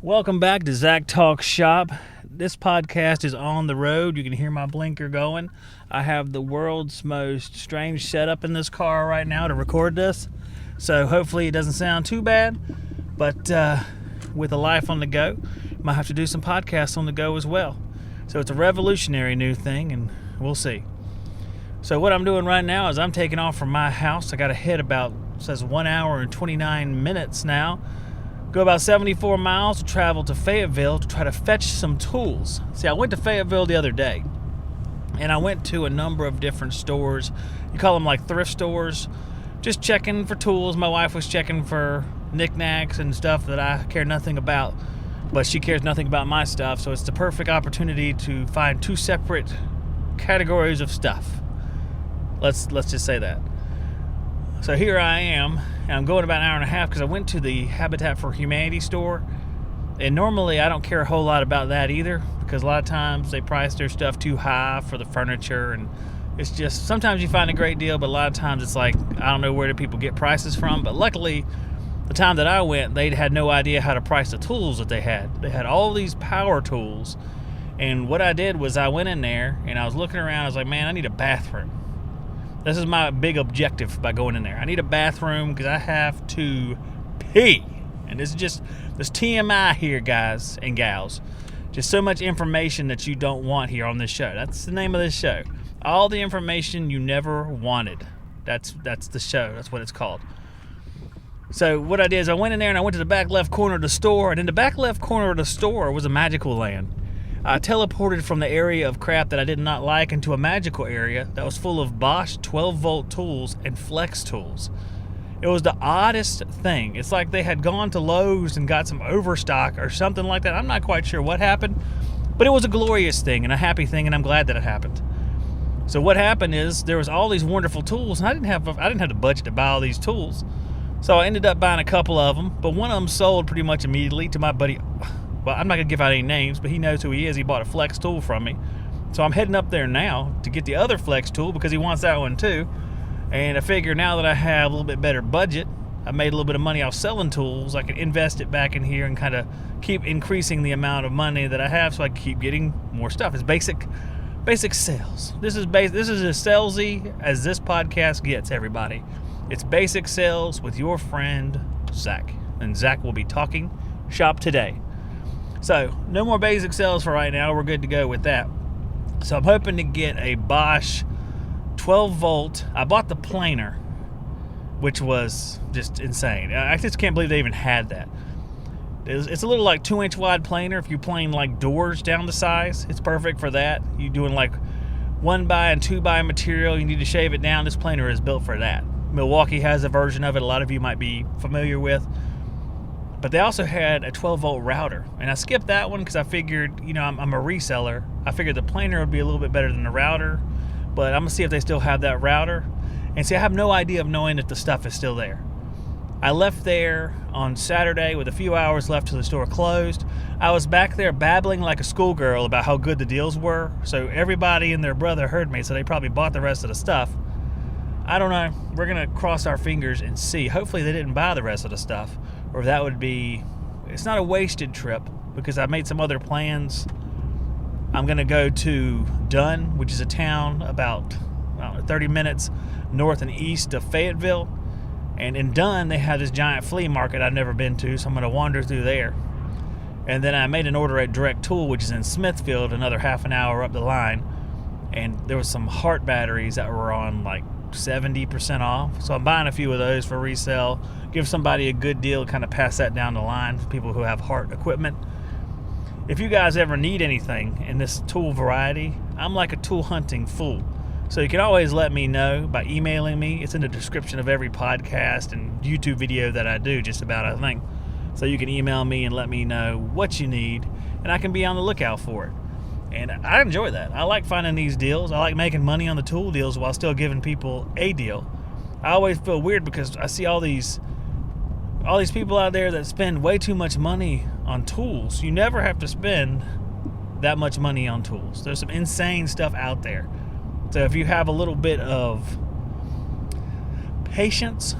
Welcome back to Zach Talk Shop. This podcast is on the road. You can hear my blinker going. I have the world's most strange setup in this car right now to record this. So hopefully it doesn't sound too bad. But with a life on the go, might have to do some podcasts on the go as well. So it's a revolutionary new thing, and we'll see. So what I'm doing right now is I'm taking off from my house. I got to head about, it says 1 hour and 29 minutes now. Go about 74 miles to travel to Fayetteville to try to fetch some tools. See, I went to Fayetteville the other day, and I went to a number of different stores. You call them like thrift stores. Just checking for tools. My wife was checking for knickknacks and stuff that I care nothing about, but she cares nothing about my stuff, so it's the perfect opportunity to find two separate categories of stuff. Let's just say that. So here I am, and I'm going about an hour and a half because I went to the Habitat for Humanity store. And normally I don't care a whole lot about that either, because a lot of times they price their stuff too high for the furniture, and it's just, sometimes you find a great deal, but a lot of times it's like, I don't know where do people get prices from. But luckily, the time that I went, they had no idea how to price the tools that they had. They had all these power tools, and what I did was I went in there and I was looking around. I was like, man, I need a bathroom. This is my big objective by going in there. I need a bathroom because I have to pee. And this TMI here, guys and gals. Just so much information that you don't want here on this show. That's the name of this show. All the information you never wanted. That's the show. That's what it's called. So what I did is I went in there and I went to the back left corner of the store. And in the back left corner of the store was a magical land. I teleported from the area of crap that I did not like into a magical area that was full of Bosch 12-volt tools and flex tools. It was the oddest thing. It's like they had gone to Lowe's and got some overstock or something like that. I'm not quite sure what happened, but it was a glorious thing and a happy thing, and I'm glad that it happened. So what happened is there was all these wonderful tools, and I didn't have the budget to buy all these tools. So I ended up buying a couple of them, but one of them sold pretty much immediately to my buddy. Well, I'm not going to give out any names, but he knows who he is. He bought a flex tool from me. So I'm heading up there now to get the other flex tool because he wants that one too. And I figure now that I have a little bit better budget, I made a little bit of money off selling tools, I can invest it back in here and kind of keep increasing the amount of money that I have so I can keep getting more stuff. It's basic sales. This is as salesy as this podcast gets, everybody. It's basic sales with your friend Zach. And Zach will be talking shop today. So, no more basic sales for right now. We're good to go with that. So, I'm hoping to get a Bosch 12-volt. I bought the planer, which was just insane. I just can't believe they even had that. It's a little like 2-inch wide planer. If you're playing like doors down the size, it's perfect for that. You're doing like 1x and 2x material. You need to shave it down. This planer is built for that. Milwaukee has a version of it a lot of you might be familiar with. But they also had a 12-volt router. And I skipped that one because I figured, I'm a reseller. I figured the planer would be a little bit better than the router. But I'm going to see if they still have that router. And see, I have no idea of knowing if the stuff is still there. I left there on Saturday with a few hours left till the store closed. I was back there babbling like a schoolgirl about how good the deals were. So everybody and their brother heard me, so they probably bought the rest of the stuff. I don't know. We're going to cross our fingers and see. Hopefully they didn't buy the rest of the stuff. Or that would be, it's not a wasted trip because I made some other plans. I'm going to go to Dunn, which is a town about 30 minutes north and east of Fayetteville. And in Dunn, they have this giant flea market I've never been to, so I'm going to wander through there. And then I made an order at Direct Tool, which is in Smithfield, another half an hour up the line. And there was some Hart batteries that were on like 70% off. So I'm buying a few of those for resale. Give somebody a good deal, kind of pass that down the line for people who have Hart equipment. If you guys ever need anything in this tool variety, I'm like a tool hunting fool. So you can always let me know by emailing me. It's in the description of every podcast and YouTube video that I do, just about, I think. So you can email me and let me know what you need, and I can be on the lookout for it. And I enjoy that. I like finding these deals. I like making money on the tool deals while still giving people a deal. I always feel weird because I see all these people out there that spend way too much money on tools. You never have to spend that much money on tools. There's some insane stuff out there. So if you have a little bit of patience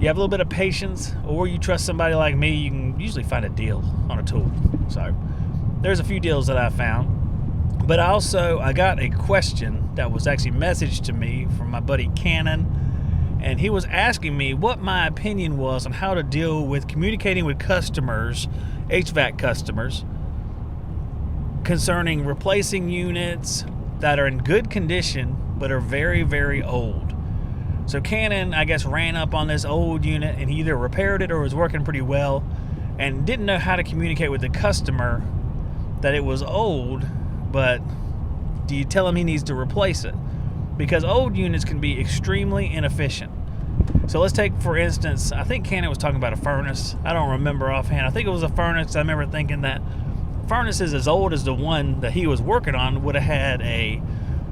you have a little bit of patience, or you trust somebody like me, you can usually find a deal on a tool. So there's a few deals that I found. But I got a question that was actually messaged to me from my buddy Cannon, and he was asking me what my opinion was on how to deal with communicating with customers, HVAC customers, concerning replacing units that are in good condition but are very, very old. So Cannon, I guess, ran up on this old unit, and he either repaired it or was working pretty well and didn't know how to communicate with the customer that it was old, but do you tell him he needs to replace it? Because old units can be extremely inefficient. So let's take, for instance, I think Cannon was talking about a furnace. I don't remember offhand. I think it was a furnace. I remember thinking that furnaces as old as the one that he was working on would have had a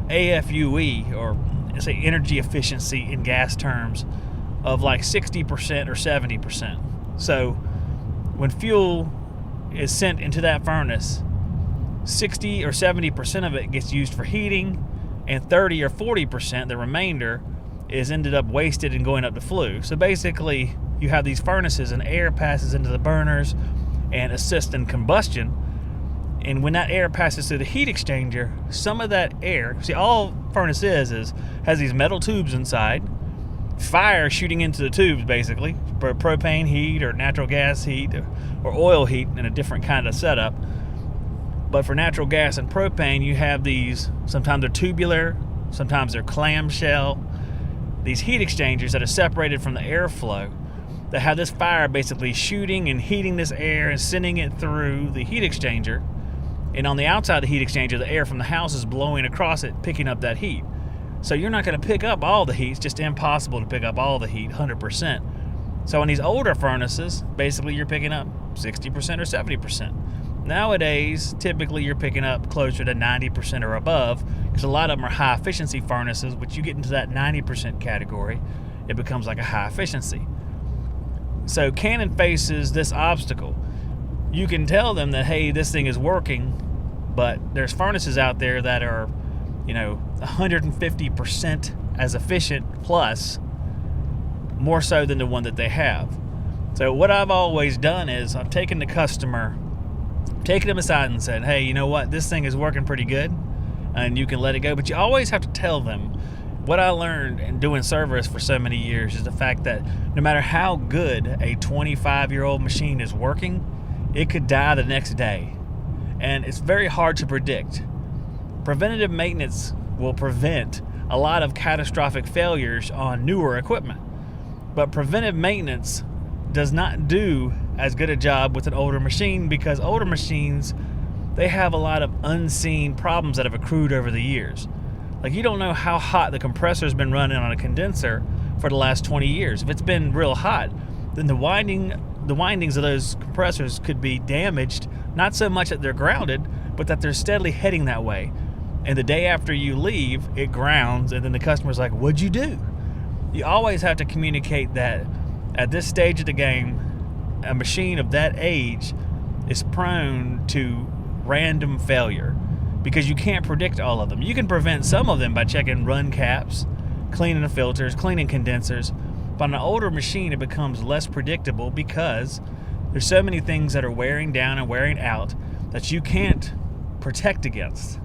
AFUE, or say energy efficiency in gas terms, of like 60% or 70%. So when fuel is sent into that furnace, 60 or 70% of it gets used for heating, and 30 or 40%, the remainder, is ended up wasted and going up to flue. So basically, you have these furnaces and air passes into the burners and assists in combustion. And when that air passes through the heat exchanger, some of that air, see, all furnace has these metal tubes inside, fire shooting into the tubes basically, for propane heat or natural gas heat or oil heat in a different kind of setup. But for natural gas and propane, you have these, sometimes they're tubular, sometimes they're clamshell, these heat exchangers that are separated from the airflow that have this fire basically shooting and heating this air and sending it through the heat exchanger. And on the outside of the heat exchanger, the air from the house is blowing across it, picking up that heat. So you're not going to pick up all the heat. It's just impossible to pick up all the heat 100%. So in these older furnaces, basically you're picking up 60% or 70%. Nowadays, typically you're picking up closer to 90% or above, because a lot of them are high efficiency furnaces. Which you get into that 90% category, it becomes like a high efficiency. So Cannon faces this obstacle. You can tell them that, hey, this thing is working, but there's furnaces out there that are, 150% as efficient plus, more so than the one that they have. So what I've always done is I've taken the customer, taken them aside and said, hey, you know what, this thing is working pretty good and you can let it go. But you always have to tell them, what I learned in doing service for so many years is the fact that no matter how good a 25-year-old machine is working, it could die the next day. And it's very hard to predict. Preventative maintenance will prevent a lot of catastrophic failures on newer equipment. But preventive maintenance does not do as good a job with an older machine, because older machines, they have a lot of unseen problems that have accrued over the years. Like, you don't know how hot the compressor's been running on a condenser for the last 20 years. If it's been real hot, then the windings of those compressors could be damaged, not so much that they're grounded, but that they're steadily heading that way. And the day after you leave, it grounds, and then the customer's like, what'd you do? You always have to communicate that at this stage of the game, a machine of that age is prone to random failure, because you can't predict all of them. You can prevent some of them by checking run caps, cleaning the filters, cleaning condensers. But on an older machine, it becomes less predictable, because there's so many things that are wearing down and wearing out that you can't protect against.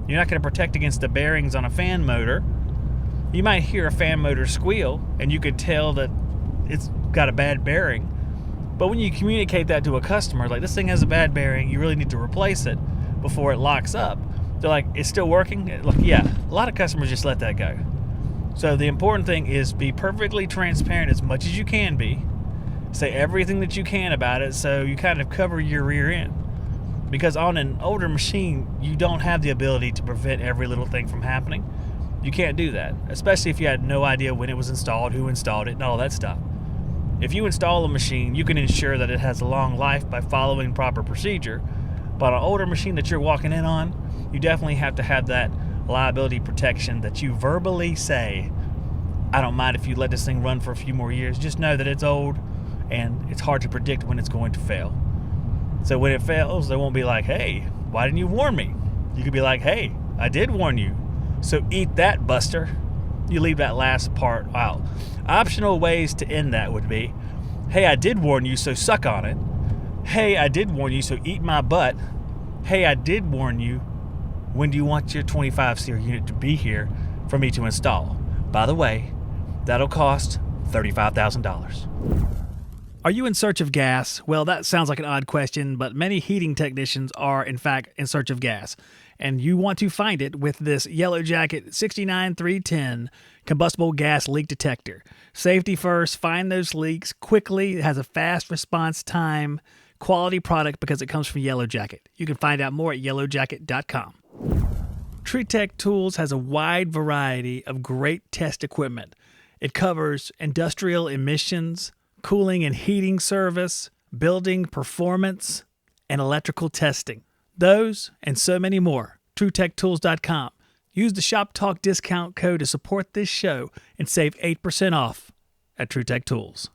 You're not going to protect against the bearings on a fan motor. You might hear a fan motor squeal, and you could tell that it's got a bad bearing. But when you communicate that to a customer, like, this thing has a bad bearing, you really need to replace it before it locks up. They're like, it's still working? Like, yeah, a lot of customers just let that go. So the important thing is be perfectly transparent as much as you can be. Say everything that you can about it, so you kind of cover your rear end. Because on an older machine, you don't have the ability to prevent every little thing from happening. You can't do that, especially if you had no idea when it was installed, who installed it, and all that stuff. If you install a machine, you can ensure that it has a long life by following proper procedure. But an older machine that you're walking in on, you definitely have to have that liability protection that you verbally say, I don't mind if you let this thing run for a few more years. Just know that it's old and it's hard to predict when it's going to fail. So when it fails, they won't be like, hey, why didn't you warn me? You could be like, hey, I did warn you. So eat that, Buster. you leave that last part out. Optional ways to end that would be, hey, I did warn you, so suck on it. Hey, I did warn you, so eat my butt. Hey, I did warn you. When do you want your 25 SEER unit to be here for me to install? By the way, that'll cost $35,000. Are you in search of gas? Well, that sounds like an odd question, but many heating technicians are, in fact, in search of gas. And you want to find it with this Yellow Jacket 69310 combustible gas leak detector. Safety first, find those leaks quickly. It has a fast response time, quality product because it comes from Yellow Jacket. You can find out more at yellowjacket.com. TreeTech Tools has a wide variety of great test equipment. It covers industrial emissions, cooling and heating service, building performance, and electrical testing. Those and so many more. TreeTechTools.com. Use the Shop Talk discount code to support this show and save 8% off at TreeTech Tools.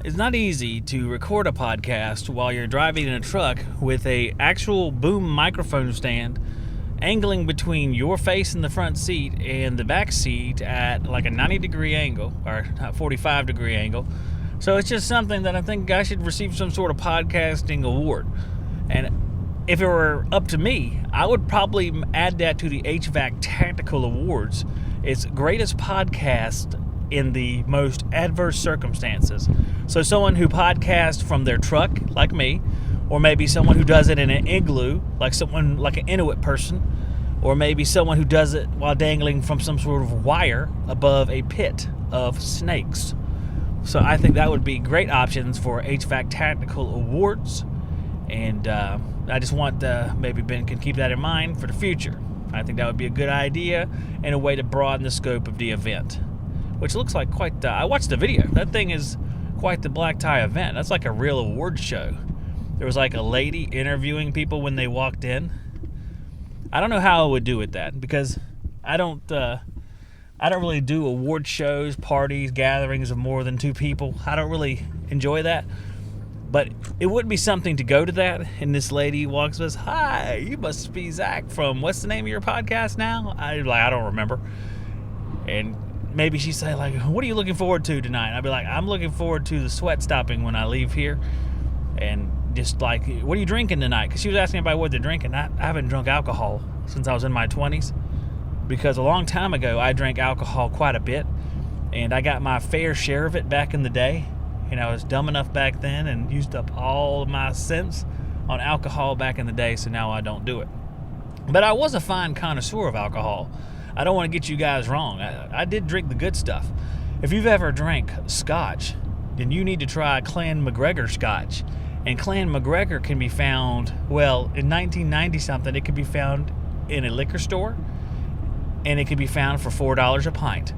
It's not easy to record a podcast while you're driving in a truck with a actual boom microphone stand angling between your face in the front seat and the back seat at like a 90-degree angle or a 45-degree angle. So it's just something that I think I should receive some sort of podcasting award. And if it were up to me, I would probably add that to the HVAC Tactical Awards. It's greatest podcast in the most adverse circumstances. So someone who podcasts from their truck, like me, or maybe someone who does it in an igloo, like someone like an Inuit person, or maybe someone who does it while dangling from some sort of wire above a pit of snakes. So I think that would be great options for HVAC Tactical Awards. And I just want maybe Ben can keep that in mind for the future. I think that would be a good idea and a way to broaden the scope of the event, which looks like quite... I watched the video. That thing is quite the black tie event. That's like a real award show. There was like a lady interviewing people when they walked in. I don't know how I would do with that because I don't really do award shows, parties, gatherings of more than 2 people. I don't really enjoy that. But it would be something to go to that, and this lady walks with us, "Hi, you must be Zach from, what's the name of your podcast now?" I don't remember. And maybe she'd say, like, "What are you looking forward to tonight?" And I'd be like, "I'm looking forward to the sweat stopping when I leave here." And just like, "What are you drinking tonight?" Because she was asking everybody what they're drinking. I haven't drunk alcohol since I was in my 20s. Because a long time ago, I drank alcohol quite a bit. And I got my fair share of it back in the day. And I was dumb enough back then and used up all of my sense on alcohol back in the day, so now I don't do it. But I was a fine connoisseur of alcohol. I don't want to get you guys wrong. I did drink the good stuff. If you've ever drank scotch, then you need to try Clan MacGregor scotch. And Clan MacGregor can be found, well, in 1990-something, it could be found in a liquor store, and it could be found for $4 a pint.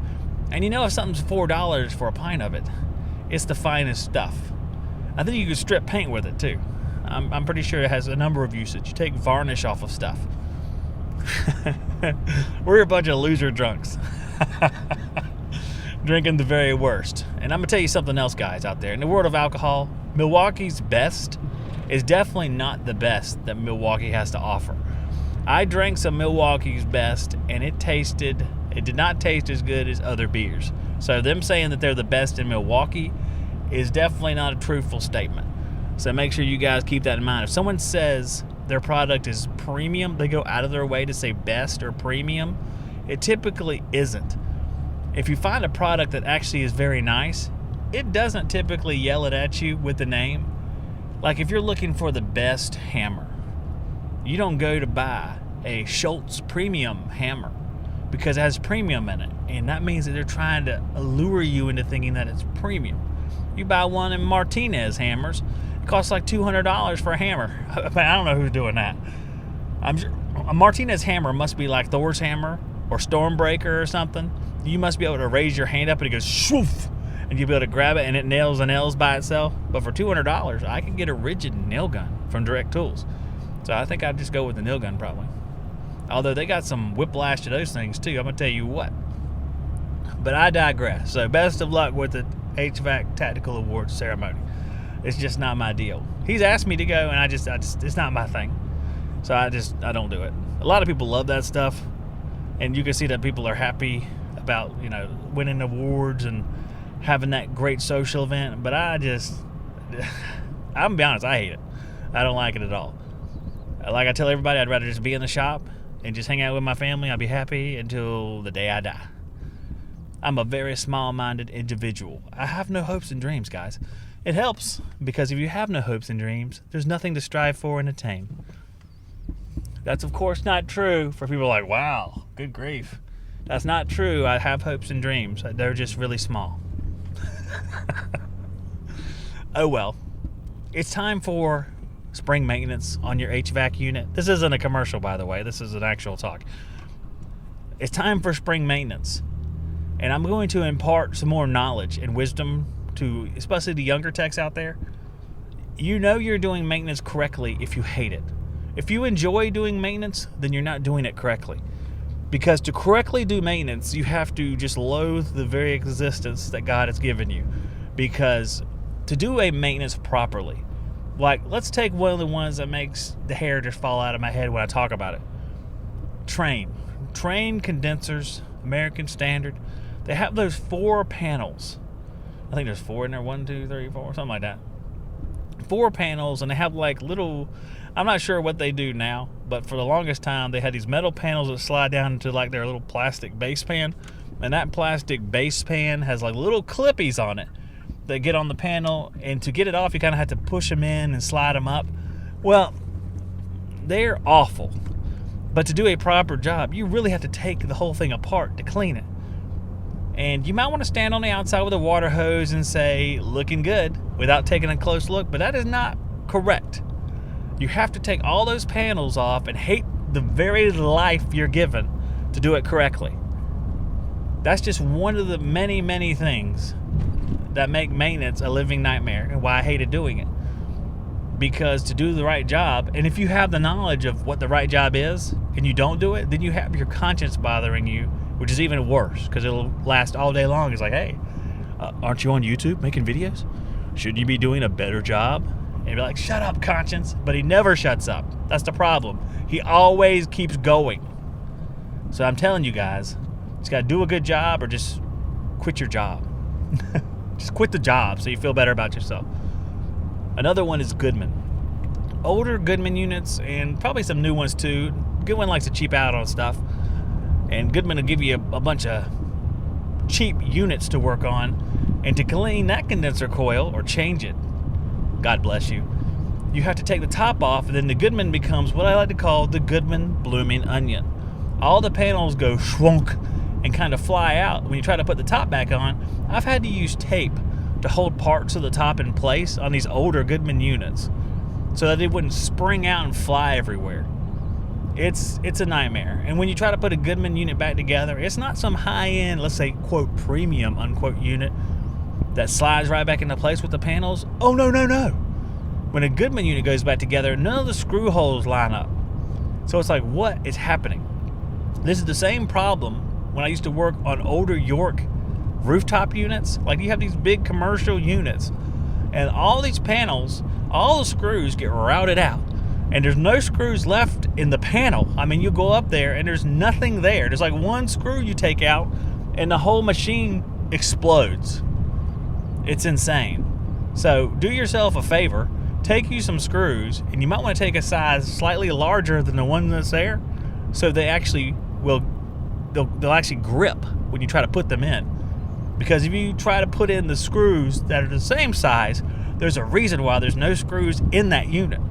And you know if something's $4 for a pint of it, it's the finest stuff. I think you could strip paint with it too. I'm pretty sure it has a number of uses. You take varnish off of stuff. We're a bunch of loser drunks. Drinking the very worst. And I'm going to tell you something else, guys, out there. In the world of alcohol, Milwaukee's Best is definitely not the best that Milwaukee has to offer. I drank some Milwaukee's Best, and it did not taste as good as other beers. So them saying that they're the best in Milwaukee is definitely not a truthful statement. So make sure you guys keep that in mind. If someone says their product is premium, they go out of their way to say best or premium. It typically isn't. If you find a product that actually is very nice, it doesn't typically yell it at you with the name. Like if you're looking for the best hammer, you don't go to buy a Schultz premium hammer because it has premium in it. And that means that they're trying to allure you into thinking that it's premium. You buy one of Martinez hammers, it costs like $200 for a hammer. I don't know who's doing that. I'm sure a Martinez hammer must be like Thor's hammer or Stormbreaker or something. You must be able to raise your hand up and it goes shoof, and you'll be able to grab it and it nails the nails by itself. But for $200, I can get a rigid nail gun from Direct Tools. So I think I'd just go with the nail gun probably. Although they got some whiplash to those things too, I'm going to tell you what. But I digress. So best of luck with the HVAC Tactical Awards ceremony. It's just not my deal. He's asked me to go, and I just it's not my thing. So I don't do it. A lot of people love that stuff, and you can see that people are happy about, winning awards and having that great social event. But I'm gonna be honest, I hate it. I don't like it at all. Like I tell everybody, I'd rather just be in the shop and just hang out with my family. I'll be happy until the day I die. I'm a very small-minded individual. I have no hopes and dreams, guys. It helps, because if you have no hopes and dreams, there's nothing to strive for and attain. That's, of course, not true for people like, wow, good grief. That's not true. I have hopes and dreams. They're just really small. Oh, well. It's time for spring maintenance on your HVAC unit. This isn't a commercial, by the way. This is an actual talk. It's time for spring maintenance. And I'm going to impart some more knowledge and wisdom to especially the younger techs out there. You know you're doing maintenance correctly if you hate it. If you enjoy doing maintenance, then you're not doing it correctly. Because to correctly do maintenance, you have to just loathe the very existence that God has given you. Because to do a maintenance properly, like let's take one of the ones that makes the hair just fall out of my head when I talk about it. Trane condensers, American Standard. They have those 4 panels. I think there's 4 in there. 1, 2, 3, 4, something like that. 4 panels, and they have like little, I'm not sure what they do now, but for the longest time they had these metal panels that slide down into like their little plastic base pan, and that plastic base pan has like little clippies on it that get on the panel, and to get it off you kind of have to push them in and slide them up. Well, they're awful, but to do a proper job you really have to take the whole thing apart to clean it. And you might want to stand on the outside with a water hose and say, looking good, without taking a close look, but that is not correct. You have to take all those panels off and hate the very life you're given to do it correctly. That's just one of the many, many things that make maintenance a living nightmare, and why I hated doing it. Because to do the right job, and if you have the knowledge of what the right job is, and you don't do it, then you have your conscience bothering you, which is even worse, because it'll last all day long. It's like, hey, aren't you on YouTube making videos? Shouldn't you be doing a better job? And you'd be like, shut up, conscience. But he never shuts up. That's the problem. He always keeps going. So I'm telling you guys, just got to do a good job or just quit your job. Just quit the job so you feel better about yourself. Another one is Goodman. Older Goodman units, and probably some new ones too. Goodman likes to cheap out on stuff. And Goodman will give you a bunch of cheap units to work on. And to clean that condenser coil or change it, God bless you, you have to take the top off, and then the Goodman becomes what I like to call the Goodman blooming onion. All the panels go schwunk and kind of fly out. When you try to put the top back on, I've had to use tape to hold parts of the top in place on these older Goodman units so that it wouldn't spring out and fly everywhere. It's a nightmare. And when you try to put a Goodman unit back together, it's not some high-end, let's say, quote, premium, unquote, unit that slides right back into place with the panels. Oh, no. When a Goodman unit goes back together, none of the screw holes line up. So it's like, what is happening? This is the same problem when I used to work on older York rooftop units. Like, you have these big commercial units, and all these panels, all the screws get routed out. And there's no screws left in the panel. I mean, you go up there and there's nothing there. There's like one screw you take out and the whole machine explodes. It's insane. So do yourself a favor, take you some screws, and you might want to take a size slightly larger than the one that's there, so they actually they'll actually grip when you try to put them in. Because if you try to put in the screws that are the same size, there's a reason why there's no screws in that unit.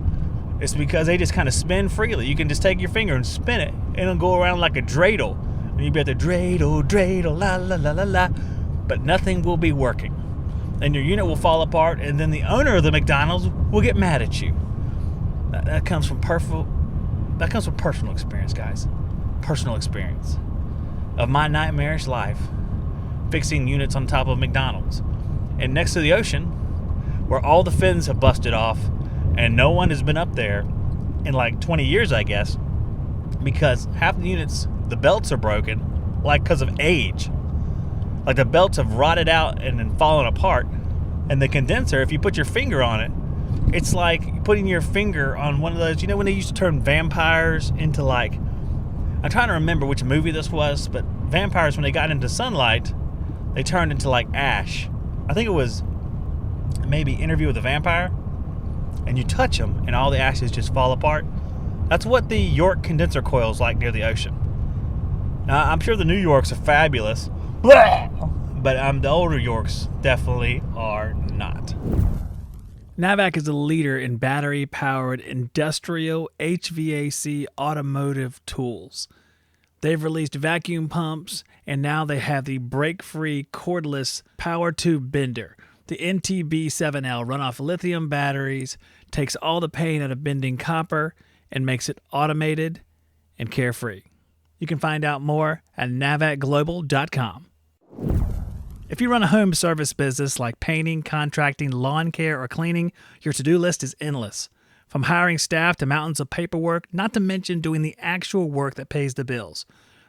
It's because they just kind of spin freely. You can just take your finger and spin it, and it'll go around like a dreidel. And you'll be at the dreidel, la la la la la. But nothing will be working. And your unit will fall apart, and then the owner of the McDonald's will get mad at you. That comes from personal experience, guys. Personal experience of my nightmarish life fixing units on top of McDonald's. And next to the ocean, where all the fins have busted off, and no one has been up there in like 20 years, I guess, because half the units, the belts are broken, like because of age. Like the belts have rotted out and then fallen apart. And the condenser, if you put your finger on it, it's like putting your finger on one of those, when they used to turn vampires into like, I'm trying to remember which movie this was, but vampires, when they got into sunlight, they turned into like ash. I think it was maybe Interview with a Vampire, and you touch them and all the ashes just fall apart. That's what the York condenser coil is like near the ocean. Now, I'm sure the New Yorks are fabulous, but the older Yorks definitely are not. Navac is a leader in battery-powered industrial HVAC automotive tools. They've released vacuum pumps, and now they have the break-free cordless power tube bender. The NTB7L run off lithium batteries, takes all the pain out of bending copper, and makes it automated and carefree. You can find out more at navacglobal.com. If you run a home service business like painting, contracting, lawn care, or cleaning, your to-do list is endless. From hiring staff to mountains of paperwork, not to mention doing the actual work that pays the bills.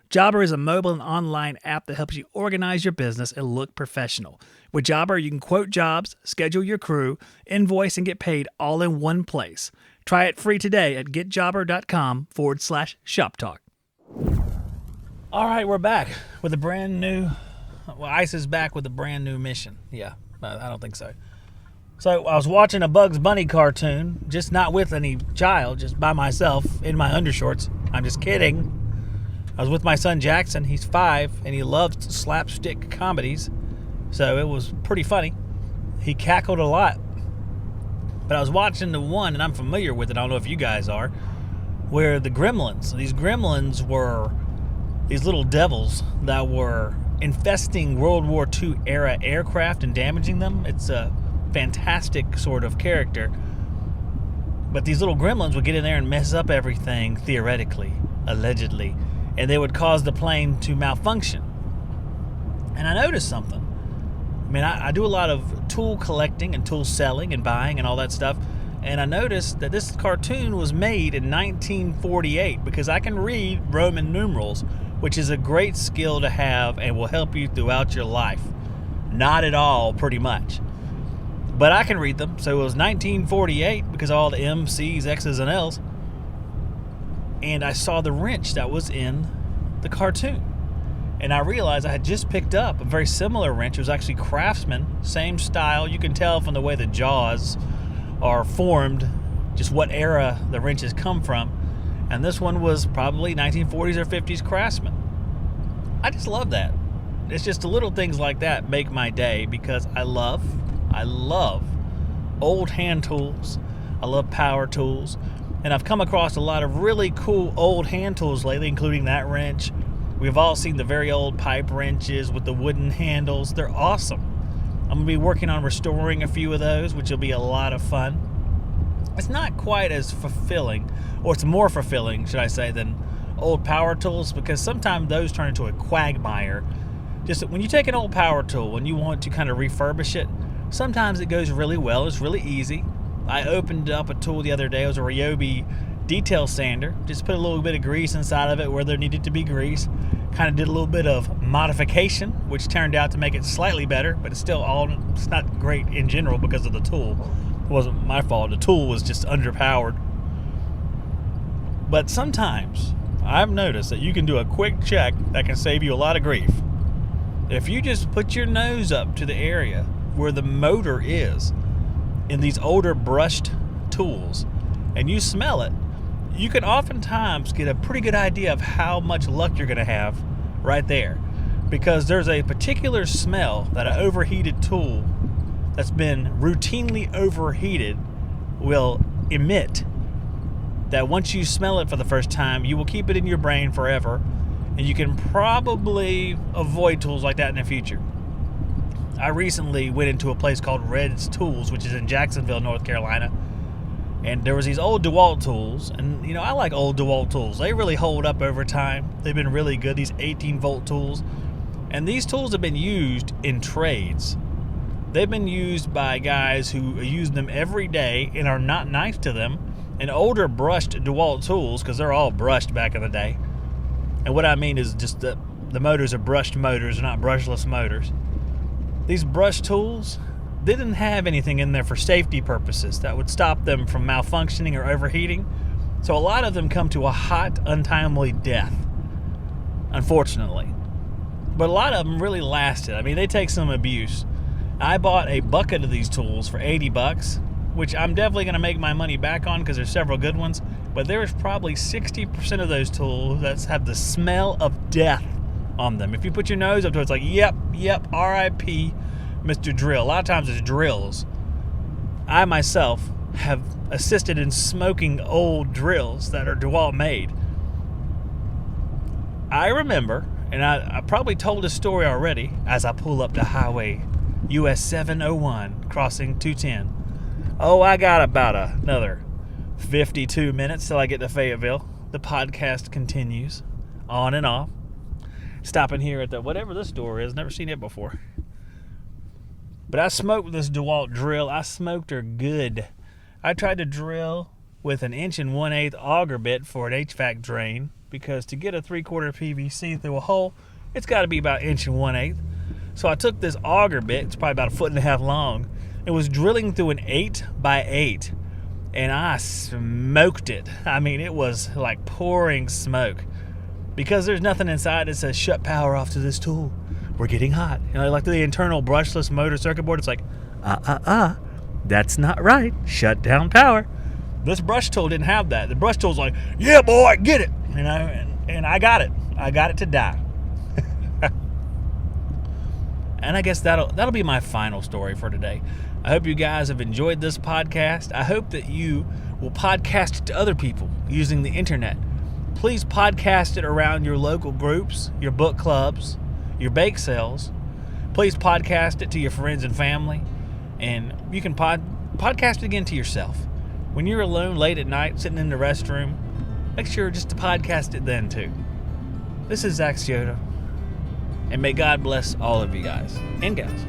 Jobber is a mobile and online app that helps you organize your business and look professional. With Jobber, you can quote jobs, schedule your crew, invoice, and get paid all in one place. Try it free today at getjobber.com/shoptalk. All right, we're back with a brand new... Well, ICE is back with a brand new mission. Yeah, I don't think so. So I was watching a Bugs Bunny cartoon, just not with any child, just by myself in my undershorts. I'm just kidding. I was with my son Jackson. He's 5, and he loves slapstick comedies. So it was pretty funny. He cackled a lot. But I was watching the one, and I'm familiar with it, I don't know if you guys are, where the gremlins, these gremlins were these little devils that were infesting World War II era aircraft and damaging them. It's a fantastic sort of character. But these little gremlins would get in there and mess up everything, theoretically, allegedly, and they would cause the plane to malfunction. And I noticed something. I mean, I do a lot of tool collecting and tool selling and buying and all that stuff, and I noticed that this cartoon was made in 1948 because I can read Roman numerals, which is a great skill to have and will help you throughout your life. Not at all, pretty much. But I can read them. So it was 1948 because of all the M's, C's, X's, and L's. And I saw the wrench that was in the cartoon. And I realized I had just picked up a very similar wrench. It was actually Craftsman, same style. You can tell from the way the jaws are formed, just what era the wrenches come from. And this one was probably 1940s or 50s Craftsman. I just love that. It's just the little things like that make my day because I love old hand tools. I love power tools. And I've come across a lot of really cool old hand tools lately, including that wrench. We've all seen the very old pipe wrenches with the wooden handles. They're awesome. I'm going to be working on restoring a few of those, which will be a lot of fun. It's not quite as fulfilling, or it's more fulfilling, should I say, than old power tools, because sometimes those turn into a quagmire. Just when you take an old power tool and you want to kind of refurbish it, sometimes it goes really well. It's really easy. I opened up a tool the other day. It was a Ryobi detail sander. Just put a little bit of grease inside of it where there needed to be grease. Kind of did a little bit of modification, which turned out to make it slightly better, but it's not great in general because of the tool. It wasn't my fault. The tool was just underpowered. But sometimes I've noticed that you can do a quick check that can save you a lot of grief. If you just put your nose up to the area where the motor is in these older brushed tools and you smell it, you can oftentimes get a pretty good idea of how much luck you're going to have right there. Because there's a particular smell that an overheated tool that's been routinely overheated will emit, that once you smell it for the first time, you will keep it in your brain forever, and you can probably avoid tools like that in the future. I recently went into a place called Red's Tools, which is in Jacksonville, North Carolina, and there was these old DeWalt tools, and I like old DeWalt tools. They really hold up over time. They've been really good, these 18-volt tools, and these tools have been used in trades. They've been used by guys who use them every day and are not nice to them. And older brushed DeWalt tools, because they're all brushed back in the day. And what I mean is just the motors are brushed motors, not brushless motors. These brushed tools, they didn't have anything in there for safety purposes that would stop them from malfunctioning or overheating. So a lot of them come to a hot, untimely death, unfortunately. But a lot of them really lasted. I mean, they take some abuse. I bought a bucket of these tools for $80, which I'm definitely going to make my money back on because there's several good ones. But there's probably 60% of those tools that have the smell of death on them. If you put your nose up to it, it's like, yep, R.I.P. Mr. Drill. A lot of times it's drills. I myself have assisted in smoking old drills that are DeWalt made. I remember, and I probably told this story already, as I pull up the highway US 701 crossing 210. Oh, I got about another 52 minutes till I get to Fayetteville. The podcast continues on and off. Stopping here at the whatever this store is. Never seen it before. But I smoked this DeWalt drill. I smoked her good. I tried to drill with an 1 1/8 auger bit for an HVAC drain, because to get a 3/4 PVC through a hole, it's got to be about 1 1/8. So I took this auger bit, it's probably about 1.5 feet long, and was drilling through an 8x8, and I smoked it. I mean, it was like pouring smoke. Because there's nothing inside that says shut power off to this tool. We're getting hot. You know, like the internal brushless motor circuit board, it's like, that's not right. Shut down power. This brush tool didn't have that. The brush tool's like, yeah, boy, get it. You know, and I got it. I got it to die. And I guess that'll be my final story for today. I hope you guys have enjoyed this podcast. I hope that you will podcast it to other people using the internet. Please podcast it around your local groups, your book clubs, your bake sales. Please podcast it to your friends and family. And you can podcast it again to yourself. When you're alone late at night, sitting in the restroom, make sure just to podcast it then too. This is Zach Scioto, and may God bless all of you guys and gals.